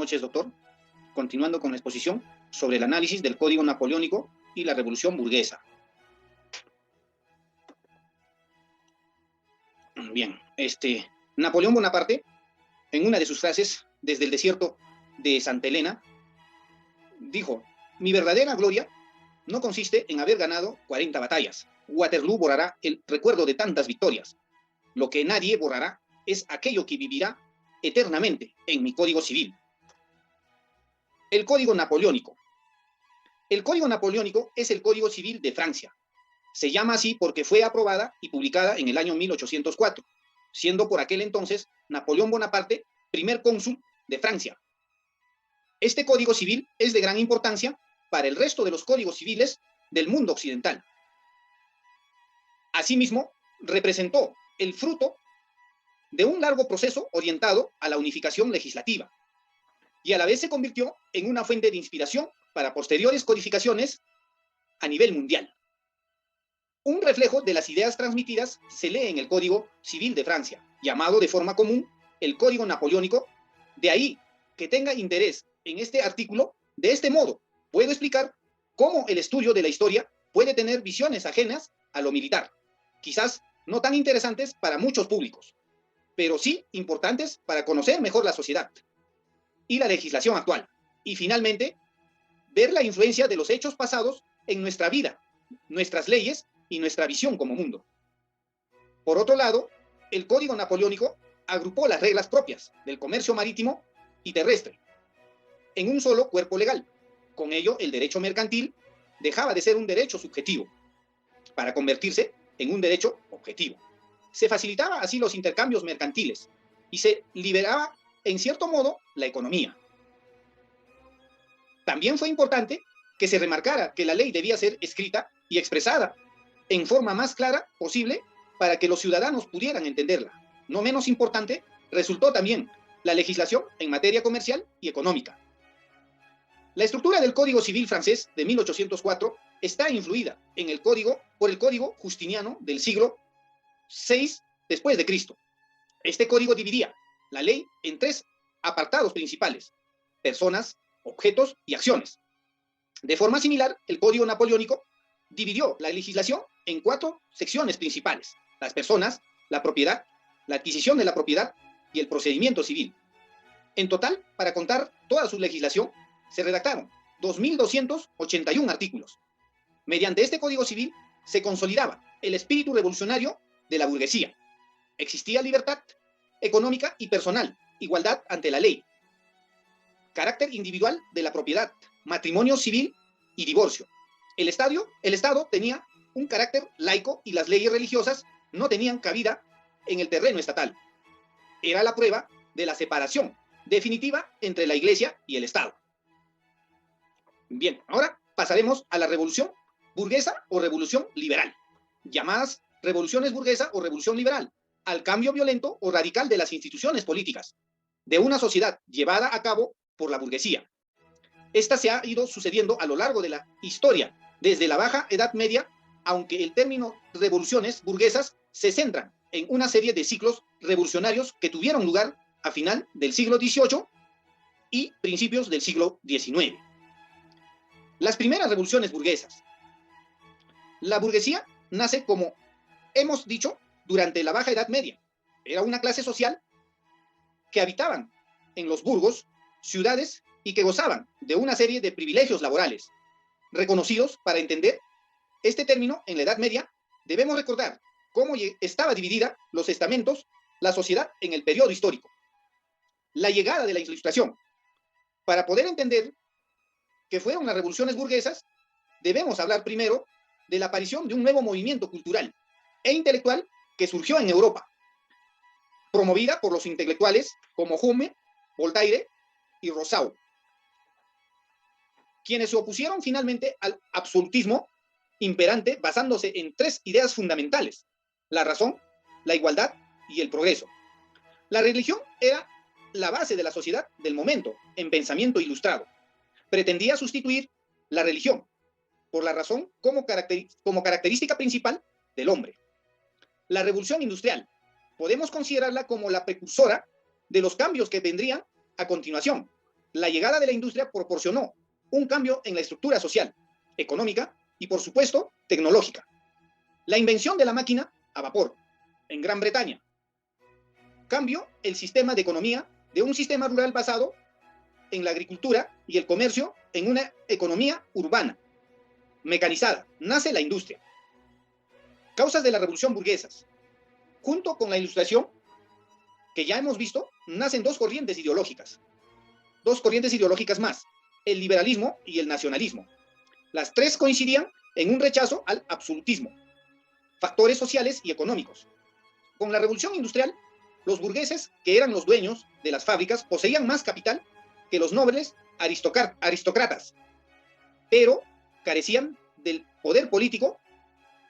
noches, doctor. Continuando con la exposición sobre el análisis del Código Napoleónico y la Revolución Burguesa. Bien, Napoleón Bonaparte, en una de sus frases, desde el desierto de Santa Elena, dijo: mi verdadera gloria no consiste en haber ganado 40 batallas. Waterloo borrará el recuerdo de tantas victorias. Lo que nadie borrará es aquello que vivirá eternamente en mi Código Civil. El Código Napoleónico. El Código Napoleónico es el Código Civil de Francia. Se llama así porque fue aprobada y publicada en el año 1804, siendo por aquel entonces Napoleón Bonaparte primer cónsul de Francia. Este Código Civil es de gran importancia para el resto de los códigos civiles del mundo occidental. Asimismo, representó el fruto de un largo proceso orientado a la unificación legislativa, y a la vez se convirtió en una fuente de inspiración para posteriores codificaciones a nivel mundial. Un reflejo de las ideas transmitidas se lee en el Código Civil de Francia, llamado de forma común el Código Napoleónico. De ahí que tenga interés en este artículo. De este modo, puedo explicar cómo el estudio de la historia puede tener visiones ajenas a lo militar, quizás no tan interesantes para muchos públicos, pero sí importantes para conocer mejor la sociedad y la legislación actual, y finalmente, ver la influencia de los hechos pasados en nuestra vida, nuestras leyes y nuestra visión como mundo. Por otro lado, el Código Napoleónico agrupó las reglas propias del comercio marítimo y terrestre en un solo cuerpo legal. Con ello, el derecho mercantil dejaba de ser un derecho subjetivo para convertirse en un derecho objetivo. Se facilitaba así los intercambios mercantiles y se liberaba, en cierto modo, la economía. También fue importante que se remarcara que la ley debía ser escrita y expresada en forma más clara posible para que los ciudadanos pudieran entenderla. No menos importante, resultó también la legislación en materia comercial y económica. La estructura del Código Civil francés de 1804 está influida por el Código Justiniano del siglo VI después de Cristo. Este código dividía la ley en tres apartados principales: personas, objetos y acciones. De forma similar, el Código Napoleónico dividió la legislación en 4 secciones principales: las personas, la propiedad, la adquisición de la propiedad y el procedimiento civil. En total, para contar toda su legislación, se redactaron 2.281 artículos. Mediante este Código Civil se consolidaba el espíritu revolucionario de la burguesía. Existía libertad económica y personal, igualdad ante la ley, carácter individual de la propiedad, matrimonio civil y divorcio. El Estado tenía un carácter laico y las leyes religiosas no tenían cabida en el terreno estatal. Era la prueba de la separación definitiva entre la Iglesia y el Estado. Bien, ahora pasaremos a la revolución burguesa o revolución liberal, llamadas revoluciones burguesa o revolución liberal, al cambio violento o radical de las instituciones políticas de una sociedad llevada a cabo por la burguesía. Esta se ha ido sucediendo a lo largo de la historia, desde la Baja Edad Media, aunque el término revoluciones burguesas se centra en una serie de ciclos revolucionarios que tuvieron lugar a final del siglo XVIII y principios del siglo XIX. Las primeras revoluciones burguesas. La burguesía nace, como hemos dicho, durante la Baja Edad Media. Era una clase social que habitaban en los burgos, ciudades, y que gozaban de una serie de privilegios laborales. Reconocidos. Para entender este término en la Edad Media, debemos recordar cómo estaba dividida los estamentos, la sociedad en el periodo histórico. La llegada de la Ilustración. Para poder entender qué fueron las revoluciones burguesas, debemos hablar primero de la aparición de un nuevo movimiento cultural e intelectual que surgió en Europa, promovida por los intelectuales como Hume, Voltaire y Rousseau, quienes se opusieron finalmente al absolutismo imperante basándose en 3 ideas fundamentales: la razón, la igualdad y el progreso. La religión era la base de la sociedad del momento en pensamiento ilustrado. Pretendía sustituir la religión por la razón como característica principal del hombre. La revolución industrial podemos considerarla como la precursora de los cambios que vendrían a continuación, La llegada de la industria proporcionó un cambio en la estructura social, económica y, por supuesto, tecnológica. La invención de la máquina a vapor en Gran Bretaña cambió el sistema de economía de un sistema rural basado en la agricultura y el comercio en una economía urbana, mecanizada. Nace la industria. Causas de la revolución burguesas. Junto con la ilustración, que ya hemos visto, nacen dos corrientes ideológicas. Dos corrientes ideológicas más, el liberalismo y el nacionalismo. Las tres coincidían en un rechazo al absolutismo, factores sociales y económicos. Con la revolución industrial, los burgueses, que eran los dueños de las fábricas, poseían más capital que los nobles aristócratas, pero carecían del poder político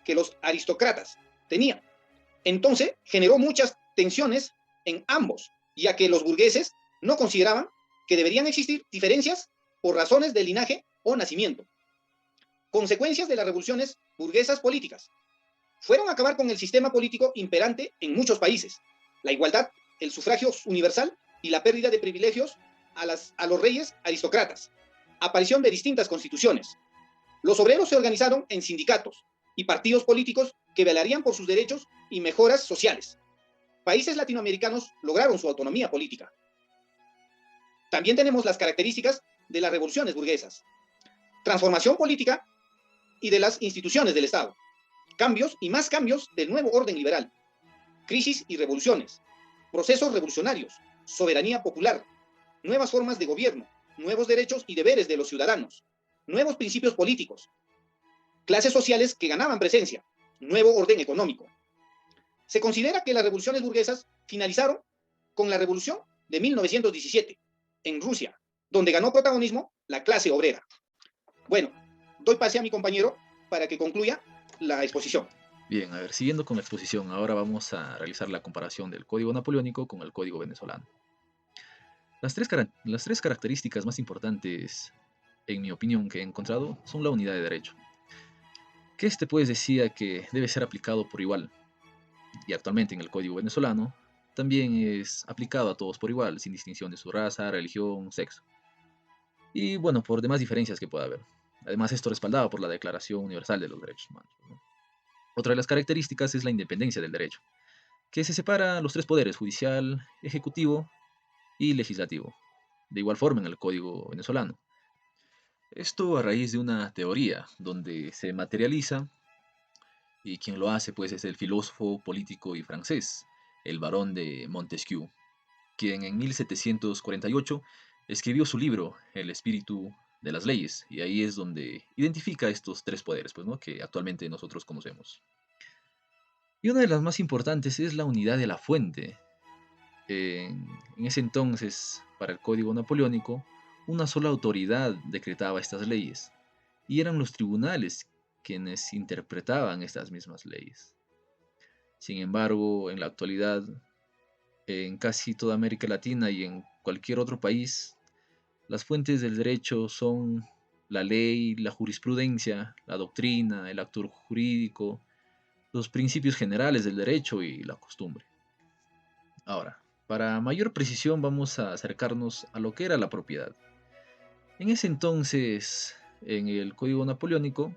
que los aristócratas tenían. Entonces generó muchas tensiones en ambos, ya que los burgueses no consideraban que deberían existir diferencias por razones de linaje o nacimiento. Consecuencias de las revoluciones burguesas políticas. Fueron a acabar con el sistema político imperante en muchos países, la igualdad, el sufragio universal y la pérdida de privilegios a los reyes aristócratas. Aparición de distintas constituciones. Los obreros se organizaron en sindicatos y partidos políticos que velarían por sus derechos y mejoras sociales. Países latinoamericanos lograron su autonomía política. También tenemos las características de las revoluciones burguesas. Transformación política y de las instituciones del Estado. Cambios y más cambios del nuevo orden liberal. Crisis y revoluciones. Procesos revolucionarios. Soberanía popular. Nuevas formas de gobierno. Nuevos derechos y deberes de los ciudadanos. Nuevos principios políticos. Clases sociales que ganaban presencia. Nuevo orden económico. Se considera que las revoluciones burguesas finalizaron con la revolución de 1917 en Rusia, donde ganó protagonismo la clase obrera. Bueno, doy pase a mi compañero para que concluya la exposición. Bien, a ver, siguiendo con la exposición, ahora vamos a realizar la comparación del Código Napoleónico con el Código Venezolano. Las tres características más importantes, en mi opinión, que he encontrado son la unidad de derecho, que pues decía que debe ser aplicado por igual, y actualmente en el Código Venezolano también es aplicado a todos por igual, sin distinción de su raza, religión, sexo. Y bueno, por demás diferencias que pueda haber. Además, esto respaldado por la Declaración Universal de los Derechos Humanos, ¿no? Otra de las características es la independencia del derecho, que se separa los tres poderes, judicial, ejecutivo y legislativo, de igual forma en el Código venezolano. Esto a raíz de una teoría donde se materializa, y quien lo hace pues es el filósofo político y francés, el barón de Montesquieu, quien en 1748 escribió su libro El espíritu de las leyes, y ahí es donde identifica estos tres poderes pues, ¿no? que actualmente nosotros conocemos. Y una de las más importantes es la unidad de la fuente. En ese entonces, para el Código Napoleónico, una sola autoridad decretaba estas leyes, y eran los tribunales quienes interpretaban estas mismas leyes. Sin embargo, en la actualidad, en casi toda América Latina y en cualquier otro país, las fuentes del derecho son la ley, la jurisprudencia, la doctrina, el acto jurídico, los principios generales del derecho y la costumbre. Ahora, para mayor precisión vamos a acercarnos a lo que era la propiedad. En ese entonces, en el Código Napoleónico,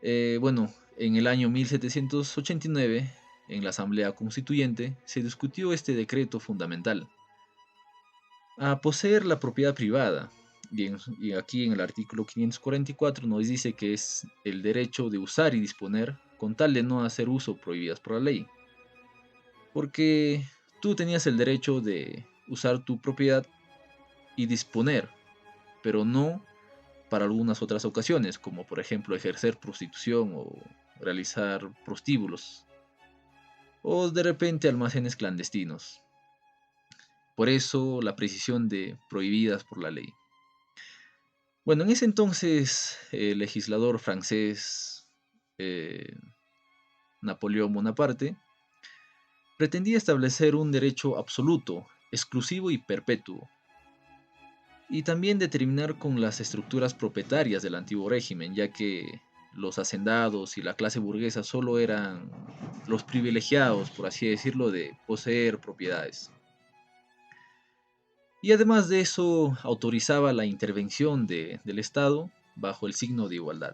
en el año 1789, en la Asamblea Constituyente, se discutió este decreto fundamental. A poseer la propiedad privada, y aquí en el artículo 544 nos dice que es el derecho de usar y disponer con tal de no hacer uso prohibidas por la ley. Porque tú tenías el derecho de usar tu propiedad y disponer, pero no para algunas otras ocasiones, como por ejemplo ejercer prostitución o realizar prostíbulos, o de repente almacenes clandestinos. Por eso la precisión de prohibidas por la ley. Bueno, en ese entonces el legislador francés Napoleón Bonaparte pretendía establecer un derecho absoluto, exclusivo y perpetuo, y también determinar con las estructuras propietarias del antiguo régimen, ya que los hacendados y la clase burguesa solo eran los privilegiados, por así decirlo, de poseer propiedades. y además de eso autorizaba la intervención del Estado bajo el signo de igualdad.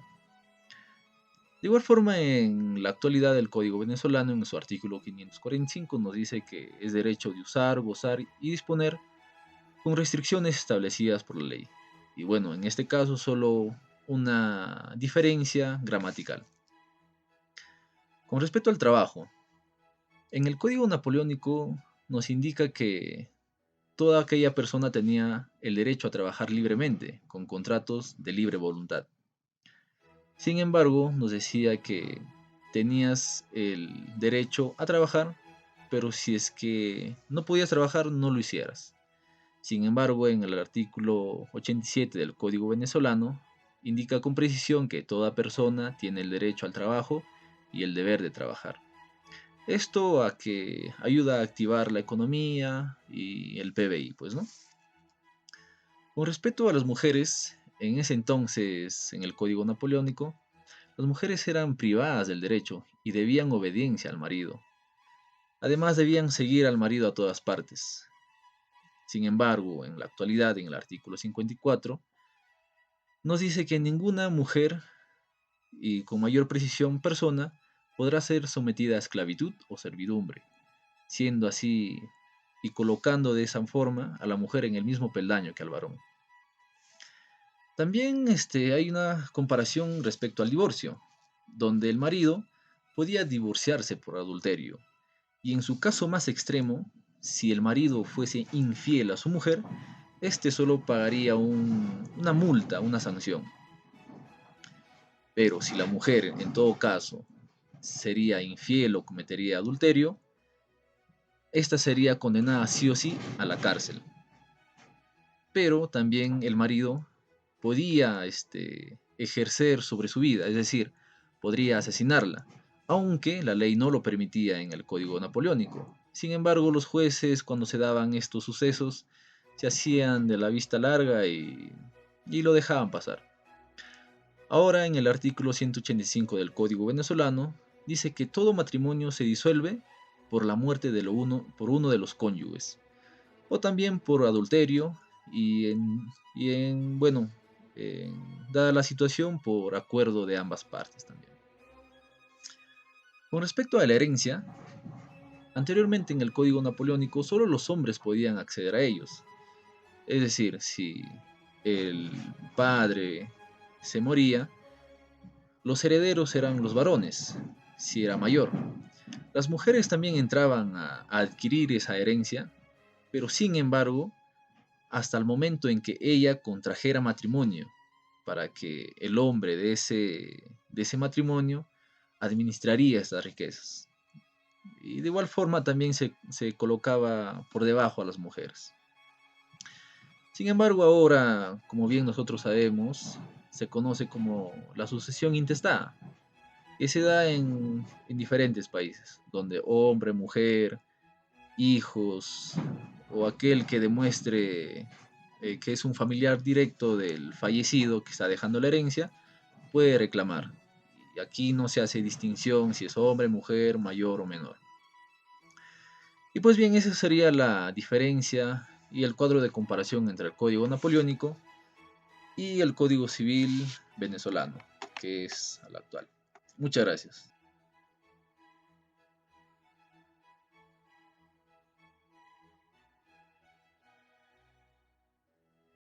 De igual forma, en la actualidad el Código venezolano, en su artículo 545, nos dice que es derecho de usar, gozar y disponer con restricciones establecidas por la ley. Y bueno, en este caso solo una diferencia gramatical. Con respecto al trabajo, en el Código Napoleónico nos indica que toda aquella persona tenía el derecho a trabajar libremente, con contratos de libre voluntad. Sin embargo, nos decía que tenías el derecho a trabajar, pero si es que no podías trabajar, no lo hicieras. Sin embargo, en el artículo 87 del Código venezolano, indica con precisión que toda persona tiene el derecho al trabajo y el deber de trabajar. Esto a que ayuda a activar la economía y el PBI, pues, ¿no? Con respecto a las mujeres, en ese entonces, en el Código Napoleónico, las mujeres eran privadas del derecho y debían obediencia al marido. Además, debían seguir al marido a todas partes. Sin embargo, en la actualidad, en el artículo 54, nos dice que ninguna mujer, y con mayor precisión persona, podrá ser sometida a esclavitud o servidumbre, siendo así y colocando de esa forma a la mujer en el mismo peldaño que al varón. También hay una comparación respecto al divorcio, donde el marido podía divorciarse por adulterio, y en su caso más extremo, si el marido fuese infiel a su mujer, este solo pagaría una multa, una sanción. Pero si la mujer, en todo caso, sería infiel o cometería adulterio, esta sería condenada sí o sí a la cárcel. Pero también el marido podía ejercer sobre su vida, es decir, podría asesinarla, aunque la ley no lo permitía en el Código Napoleónico. Sin embargo, los jueces, cuando se daban estos sucesos, se hacían de la vista larga y lo dejaban pasar. Ahora, en el artículo 185 del Código venezolano, dice que todo matrimonio se disuelve por la muerte por uno de los cónyuges, o también por adulterio bueno, dada la situación, por acuerdo de ambas partes también. Con respecto a la herencia, anteriormente en el Código Napoleónico solo los hombres podían acceder a ellos. Es decir, si el padre se moría, los herederos eran los varones, si era mayor. Las mujeres también entraban a adquirir esa herencia, pero sin embargo, hasta el momento en que ella contrajera matrimonio, para que el hombre de ese matrimonio administraría estas riquezas. Y de igual forma también se colocaba por debajo a las mujeres. Sin embargo, ahora, como bien nosotros sabemos, se conoce como la sucesión intestada, que se da en diferentes países, donde hombre, mujer, hijos o aquel que demuestre que es un familiar directo del fallecido que está dejando la herencia, puede reclamar. Y aquí no se hace distinción si es hombre, mujer, mayor o menor. Y pues bien, esa sería la diferencia y el cuadro de comparación entre el Código Napoleónico y el Código Civil venezolano, que es el actual. Muchas gracias.